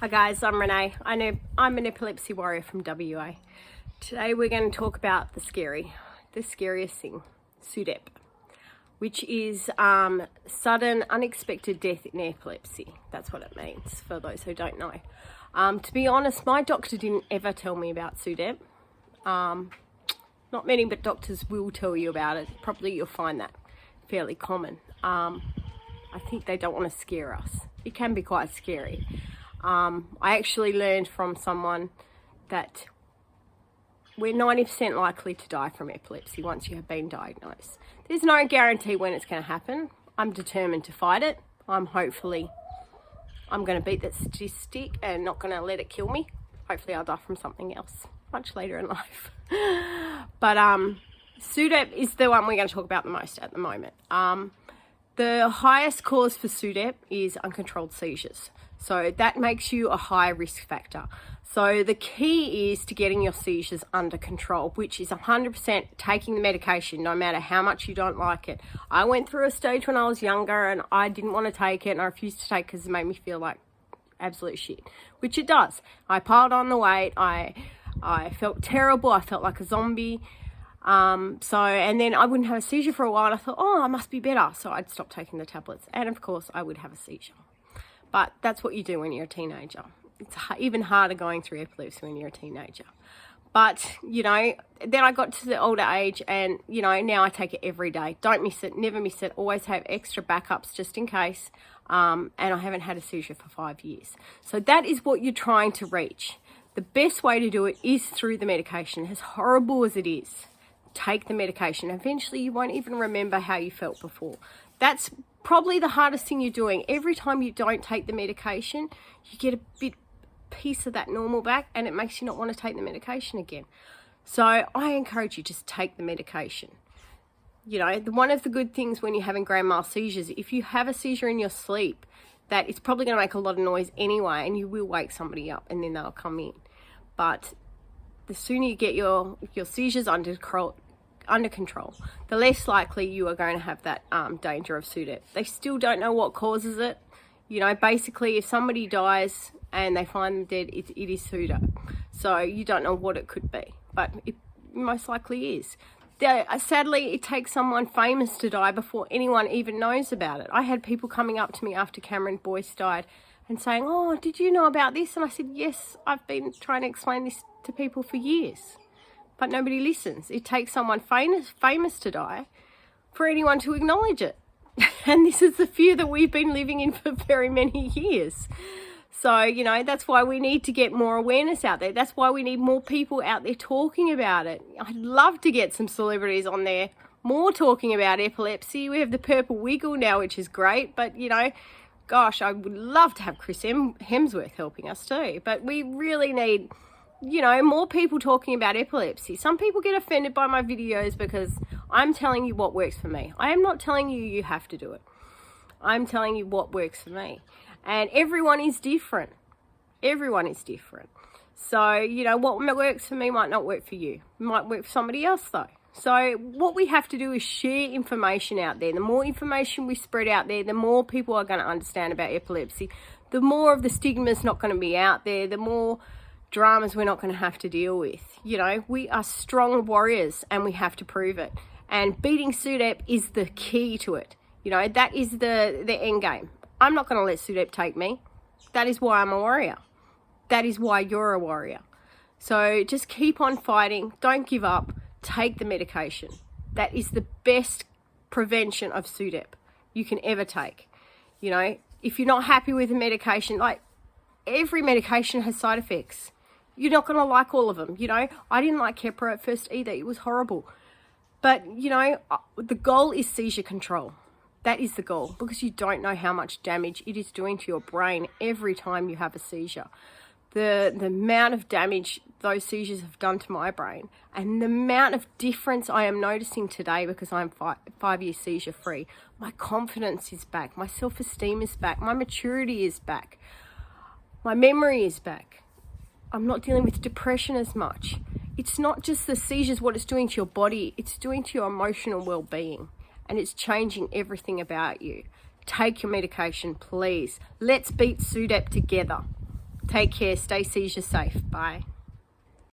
Hi guys, I'm Renee. I'm an epilepsy warrior from WA. Today we're going to talk about the scariest thing, SUDEP, which is sudden unexpected death in epilepsy. That's what it means for those who don't know. To be honest, my doctor didn't ever tell me about SUDEP. Not many, but doctors will tell you about it. Probably you'll find that fairly common. I think they don't want to scare us. It can be quite scary. I actually learned from someone that we're 90% likely to die from epilepsy once you have been diagnosed. There's no guarantee when it's going to happen. I'm determined to fight it. I'm going to beat that statistic and not going to let it kill me. Hopefully I'll die from something else much later in life. But SUDEP is the one we're going to talk about the most at the moment. The highest cause for SUDEP is uncontrolled seizures. So that makes you a high risk factor. So the key is to getting your seizures under control, which is 100% taking the medication, no matter how much you don't like it. I went through a stage when I was younger and I didn't want to take it, and I refused to take it because it made me feel like absolute shit, which it does. I piled on the weight. I felt terrible. I felt like a zombie. And then I wouldn't have a seizure for a while, and I thought, oh, I must be better. So I'd stop taking the tablets. And of course I would have a seizure. But that's what you do when you're a teenager. It's even harder going through epilepsy when you're a teenager. But, then I got to the older age and, now I take it every day. Don't miss it, never miss it. Always have extra backups just in case. And I haven't had a seizure for 5 years. So that is what you're trying to reach. The best way to do it is through the medication. As horrible as it is, take the medication. Eventually you won't even remember how you felt before. That's probably the hardest thing you're doing. Every time you don't take the medication, you get a piece of that normal back, and it makes you not want to take the medication again. So I encourage you, just take the medication. One of the good things when you're having grand mal seizures, if you have a seizure in your sleep, that it's probably going to make a lot of noise anyway, and you will wake somebody up and then they'll come in. But the sooner you get your seizures under control, the less likely you are going to have that danger of SUDEP. They still don't know what causes it. Basically, if somebody dies and they find them dead, it is SUDEP. So you don't know what it could be, but it most likely is. Sadly, it takes someone famous to die before anyone even knows about it. I had people coming up to me after Cameron Boyce died and saying, oh, did you know about this? And I said, yes, I've been trying to explain this to people for years. But nobody listens. It takes someone famous to die for anyone to acknowledge it. And this is the fear that we've been living in for very many years. So, that's why we need to get more awareness out there. That's why we need more people out there talking about it. I'd love to get some celebrities on there more talking about epilepsy. We have the Purple Wiggle now, which is great. But, gosh, I would love to have Chris Hemsworth helping us too. But we really need more people talking about epilepsy. Some people get offended by my videos because I'm telling you what works for me. I am not telling you you have to do it. I'm telling you what works for me. And everyone is different. Everyone is different. So, what works for me might not work for you. It might work for somebody else though. So what we have to do is share information out there. The more information we spread out there, the more people are going to understand about epilepsy. The more of the stigma is not going to be out there. The more dramas we're not going to have to deal with. We are strong warriors and we have to prove it. And beating SUDEP is the key to it. That is the end game. I'm not going to let SUDEP take me. That is why I'm a warrior. That is why you're a warrior. So just keep on fighting. Don't give up. Take the medication. That is the best prevention of SUDEP you can ever take. If you're not happy with the medication, like every medication has side effects. You're not going to like all of them. I didn't like Keppra at first either. It was horrible. But, the goal is seizure control. That is the goal, because you don't know how much damage it is doing to your brain every time you have a seizure. The amount of damage those seizures have done to my brain, and the amount of difference I am noticing today because I'm 5 years seizure free. My confidence is back. My self-esteem is back. My maturity is back. My memory is back. I'm not dealing with depression as much. It's not just the seizures, what it's doing to your body, it's doing to your emotional well-being, and it's changing everything about you. Take your medication, please. Let's beat SUDEP together. Take care. Stay seizure safe. Bye.